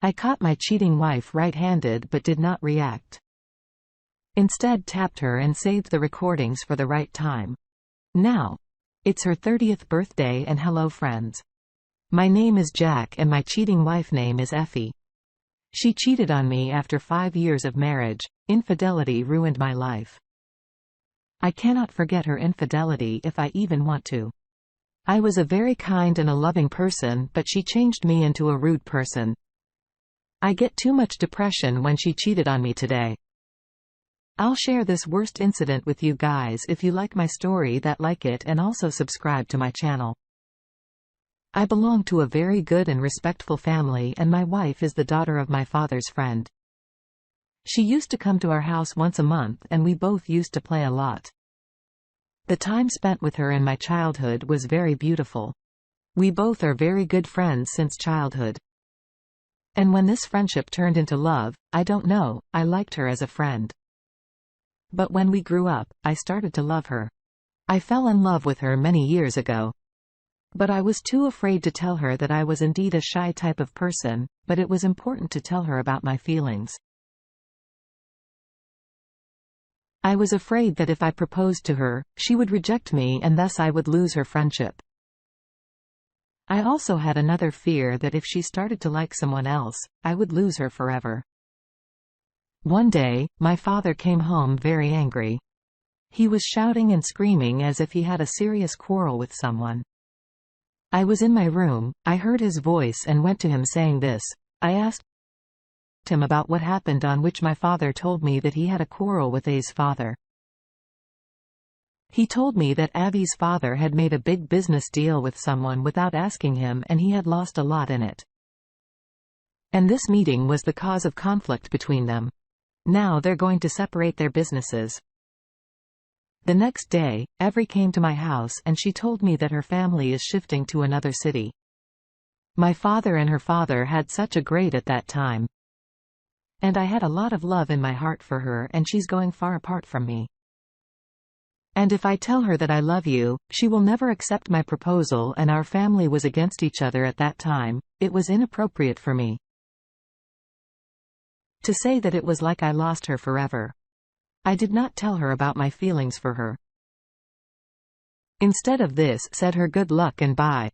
I caught my cheating wife red-handed but did not react. Instead tapped her and saved the recordings for the right time. Now. It's her 30th birthday and hello friends. My name is Jack and my cheating wife name is Effie. She cheated on me after 5 years of marriage. Infidelity ruined my life. I cannot forget her infidelity if I even want to. I was a very kind and a loving person, but she changed me into a rude person. I get too much depression when she cheated on me today. I'll share this worst incident with you guys if you like my story, that like it and also subscribe to my channel. I belong to a very good and respectful family and my wife is the daughter of my father's friend. She used to come to our house once a month and we both used to play a lot. The time spent with her in my childhood was very beautiful. We both are very good friends since childhood. And when this friendship turned into love, I don't know, I liked her as a friend. But when we grew up, I started to love her. I fell in love with her many years ago. But I was too afraid to tell her that I was indeed a shy type of person, but it was important to tell her about my feelings. I was afraid that if I proposed to her, she would reject me and thus I would lose her friendship. I also had another fear that if she started to like someone else, I would lose her forever. One day, my father came home very angry. He was shouting and screaming as if he had a serious quarrel with someone. I was in my room, I heard his voice and went to him saying this. I asked him about what happened, on which my father told me that he had a quarrel with A's father. He told me that Avi's father had made a big business deal with someone without asking him and he had lost a lot in it. And this meeting was the cause of conflict between them. Now they're going to separate their businesses. The next day, Evri came to my house and she told me that her family is shifting to another city. My father and her father had such a great at that time. And I had a lot of love in my heart for her and she's going far apart from me. And if I tell her that I love you, she will never accept my proposal and our family was against each other at that time. It was inappropriate for me to say that it was like I lost her forever. I did not tell her about my feelings for her. Instead of this, said her good luck and bye.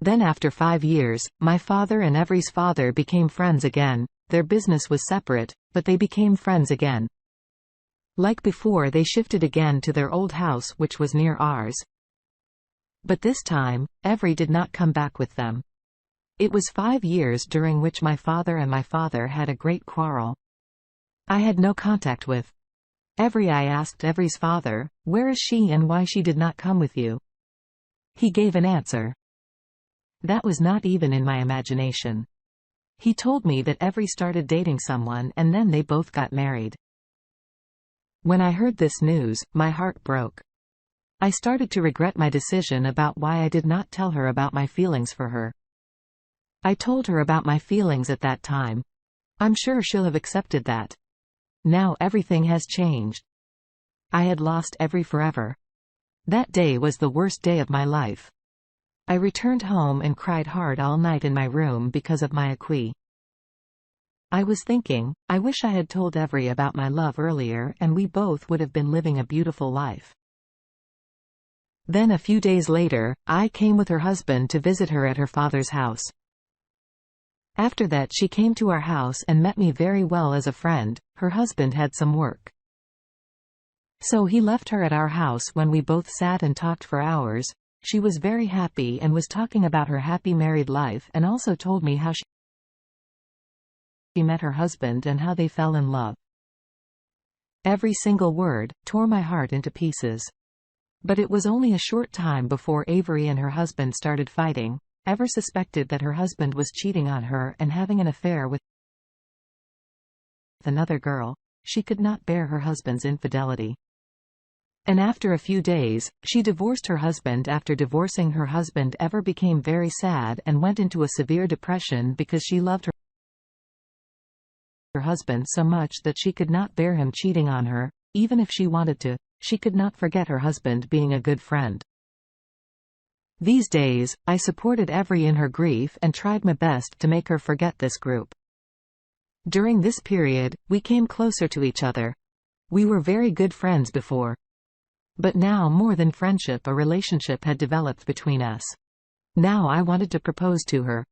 Then after 5 years, my father and Evri's father became friends again. Their business was separate, but they became friends again. Like before, they shifted again to their old house which was near ours. But this time, Evri did not come back with them. It was 5 years during which my father and my father had a great quarrel. I had no contact with Evri. I asked Evri's father, where is she and why she did not come with you? He gave an answer that was not even in my imagination. He told me that Evri started dating someone and then they both got married. When I heard this news, my heart broke. I started to regret my decision about why I did not tell her about my feelings for her. I told her about my feelings at that time. I'm sure she'll have accepted that. Now everything has changed. I had lost Evri forever. That day was the worst day of my life. I returned home and cried hard all night in my room because of my equi. I was thinking, I wish I had told Evri about my love earlier and we both would have been living a beautiful life. Then a few days later, I came with her husband to visit her at her father's house. After that she came to our house and met me very well as a friend. Her husband had some work, so he left her at our house when we both sat and talked for hours. She was very happy and was talking about her happy married life and also told me how she met her husband and how they fell in love. Every single word tore my heart into pieces. But it was only a short time before Avery and her husband started fighting. Ever suspected that her husband was cheating on her and having an affair with another girl. She could not bear her husband's infidelity. And after a few days, she divorced her husband. After divorcing her husband, Ever became very sad and went into a severe depression because she loved her husband so much that she could not bear him cheating on her. Even if she wanted to, she could not forget her husband being a good friend. These days, I supported Evri in her grief and tried my best to make her forget this group. During this period, we came closer to each other. We were very good friends before. But now, more than friendship, a relationship had developed between us. Now I wanted to propose to her.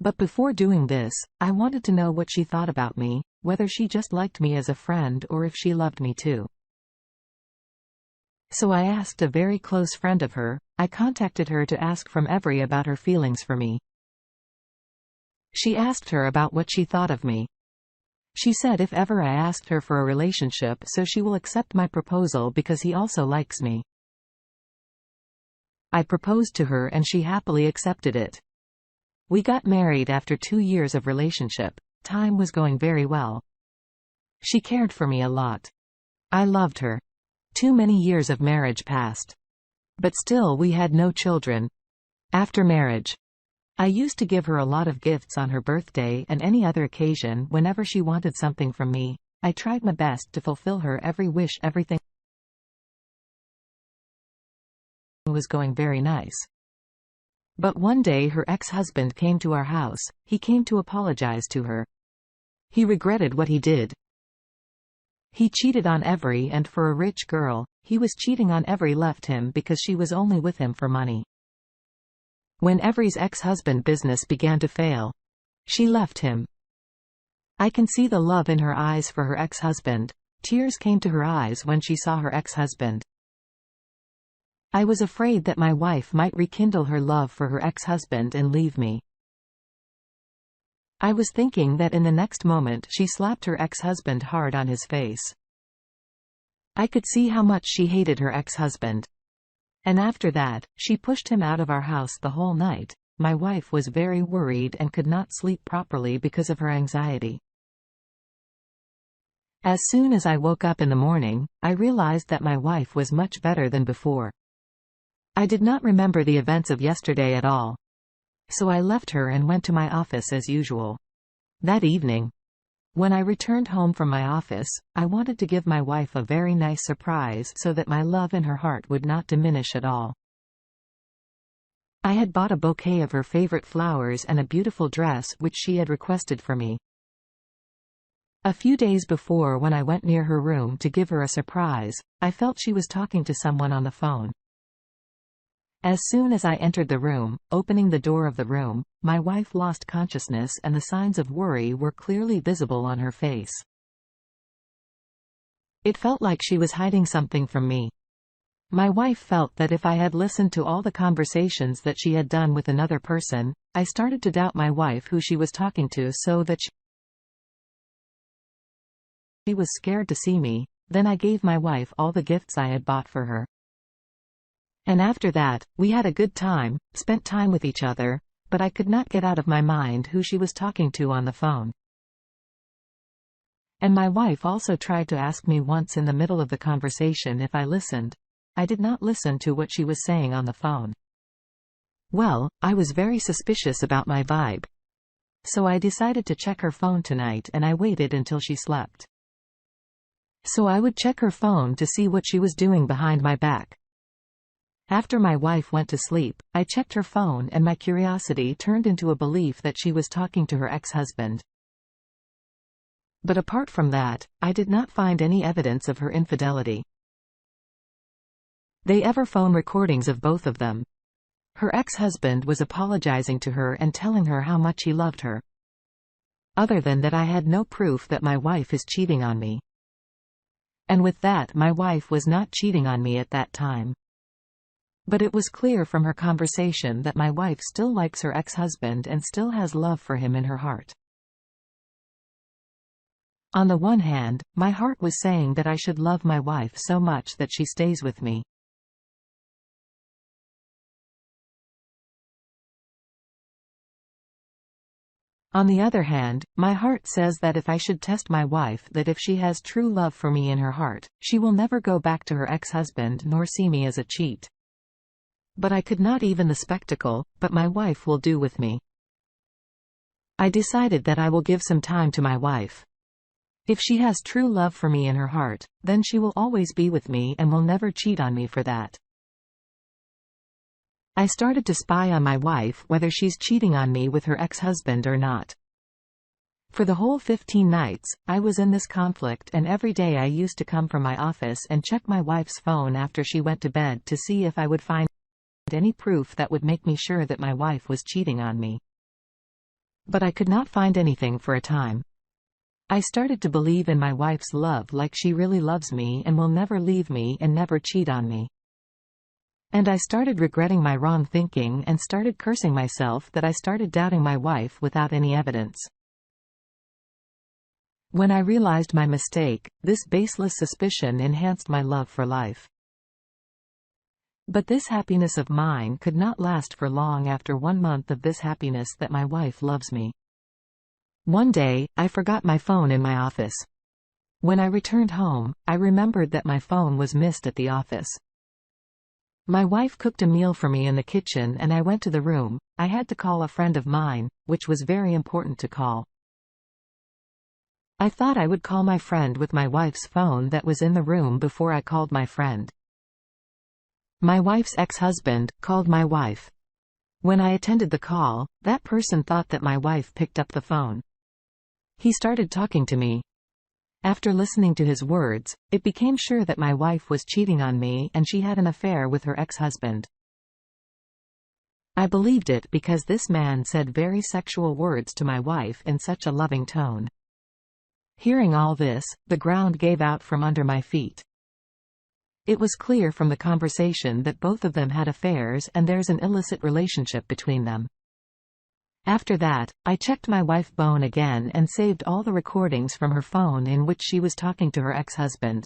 But before doing this, I wanted to know what she thought about me, whether she just liked me as a friend or if she loved me too. So I asked a very close friend of her. I contacted her to ask from Evry about her feelings for me. She asked her about what she thought of me. She said if ever I asked her for a relationship, so she will accept my proposal because he also likes me. I proposed to her and she happily accepted it. We got married after 2 years of relationship. Time was going very well. She cared for me a lot. I loved her. Too many years of marriage passed. But still we had no children. After marriage, I used to give her a lot of gifts on her birthday and any other occasion. Whenever she wanted something from me, I tried my best to fulfill her every wish. Everything was going very nice. But one day her ex-husband came to our house. He came to apologize to her. He regretted what he did. He cheated on Evry, and for a rich girl, he was cheating on Evry, left him because she was only with him for money. When Evry's ex-husband business began to fail, she left him. I can see the love in her eyes for her ex-husband. Tears came to her eyes when she saw her ex-husband. I was afraid that my wife might rekindle her love for her ex-husband and leave me. I was thinking that in the next moment she slapped her ex-husband hard on his face. I could see how much she hated her ex-husband. And after that, she pushed him out of our house the whole night. My wife was very worried and could not sleep properly because of her anxiety. As soon as I woke up in the morning, I realized that my wife was much better than before. I did not remember the events of yesterday at all. So I left her and went to my office as usual. That evening, when I returned home from my office, I wanted to give my wife a very nice surprise so that my love in her heart would not diminish at all. I had bought a bouquet of her favorite flowers and a beautiful dress which she had requested for me. A few days before, when I went near her room to give her a surprise, I felt she was talking to someone on the phone. As soon as I entered the room, opening the door of the room, my wife lost consciousness and the signs of worry were clearly visible on her face. It felt like she was hiding something from me. My wife felt that if I had listened to all the conversations that she had done with another person, I started to doubt my wife who she was talking to, so that she was scared to see me. Then I gave my wife all the gifts I had bought for her. And after that, we had a good time, spent time with each other, but I could not get out of my mind who she was talking to on the phone. And my wife also tried to ask me once in the middle of the conversation if I listened. I did not listen to what she was saying on the phone. Well, I was very suspicious about my vibe. So I decided to check her phone tonight, and I waited until she slept. So I would check her phone to see what she was doing behind my back. After my wife went to sleep, I checked her phone and my curiosity turned into a belief that she was talking to her ex-husband. But apart from that, I did not find any evidence of her infidelity. They ever phone recordings of both of them. Her ex-husband was apologizing to her and telling her how much he loved her. Other than that, I had no proof that my wife is cheating on me. And with that, my wife was not cheating on me at that time. But it was clear from her conversation that my wife still likes her ex-husband and still has love for him in her heart. On the one hand, my heart was saying that I should love my wife so much that she stays with me. On the other hand, my heart says that if I should test my wife, that if she has true love for me in her heart, she will never go back to her ex-husband nor see me as a cheat. But I could not even the spectacle, but my wife will do with me. I decided that I will give some time to my wife. If she has true love for me in her heart, then she will always be with me and will never cheat on me for that. I started to spy on my wife whether she's cheating on me with her ex-husband or not. For the whole 15 nights, I was in this conflict, and every day I used to come from my office and check my wife's phone after she went to bed to see if I would find any proof that would make me sure that my wife was cheating on me. But I could not find anything for a time. I started to believe in my wife's love, like she really loves me and will never leave me and never cheat on me. And I started regretting my wrong thinking and started cursing myself that I started doubting my wife without any evidence. When I realized my mistake, this baseless suspicion enhanced my love for life. But this happiness of mine could not last for long. After 1 month of this happiness that my wife loves me, one day, I forgot my phone in my office. When I returned home, I remembered that my phone was missed at the office. My wife cooked a meal for me in the kitchen and I went to the room. I had to call a friend of mine, which was very important to call. I thought I would call my friend with my wife's phone that was in the room before I called my friend. My wife's ex-husband called my wife. When I attended the call, that person thought that my wife picked up the phone. He started talking to me. After listening to his words, it became sure that my wife was cheating on me and she had an affair with her ex-husband. I believed it because this man said very sexual words to my wife in such a loving tone. Hearing all this, the ground gave out from under my feet. It was clear from the conversation that both of them had affairs and there's an illicit relationship between them. After that, I checked my wife's phone again and saved all the recordings from her phone in which she was talking to her ex-husband.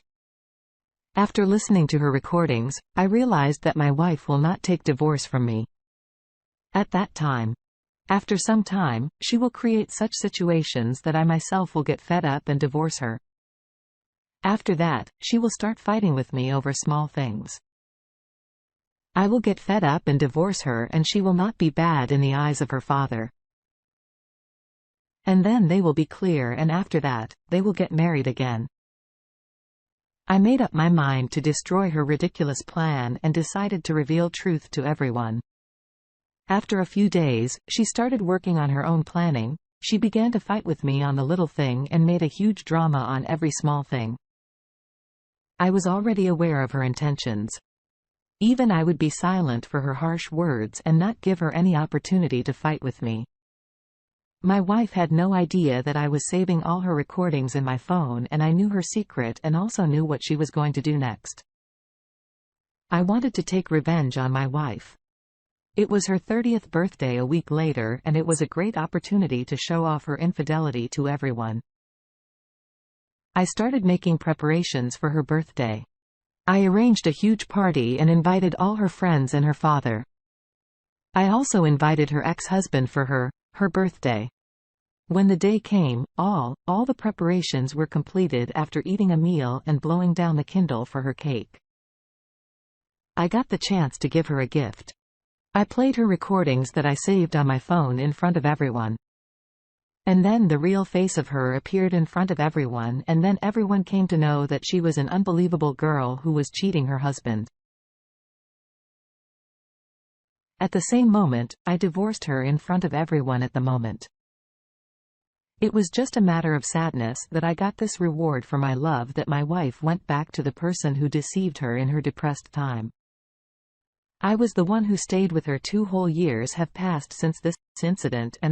After listening to her recordings, I realized that my wife will not take divorce from me. At that time. After some time, she will create such situations that I myself will get fed up and divorce her. After that, she will start fighting with me over small things. I will get fed up and divorce her and she will not be bad in the eyes of her father. And then they will be clear, and after that, they will get married again. I made up my mind to destroy her ridiculous plan and decided to reveal truth to everyone. After a few days, she started working on her own planning. She began to fight with me on the little thing and made a huge drama on every small thing. I was already aware of her intentions. Even I would be silent for her harsh words and not give her any opportunity to fight with me. My wife had no idea that I was saving all her recordings in my phone, and I knew her secret and also knew what she was going to do next. I wanted to take revenge on my wife. It was her 30th birthday a week later, and it was a great opportunity to show off her infidelity to everyone. I started making preparations for her birthday. I arranged a huge party and invited all her friends and her father. I also invited her ex-husband for her birthday. When the day came, all the preparations were completed after eating a meal and blowing down the candle for her cake. I got the chance to give her a gift. I played her recordings that I saved on my phone in front of everyone. And then the real face of her appeared in front of everyone, and then everyone came to know that she was an unbelievable girl who was cheating her husband. At the same moment, I divorced her in front of everyone at the moment. It was just a matter of sadness that I got this reward for my love, that my wife went back to the person who deceived her in her depressed time. I was the one who stayed with her. 2 whole years have passed since this incident, and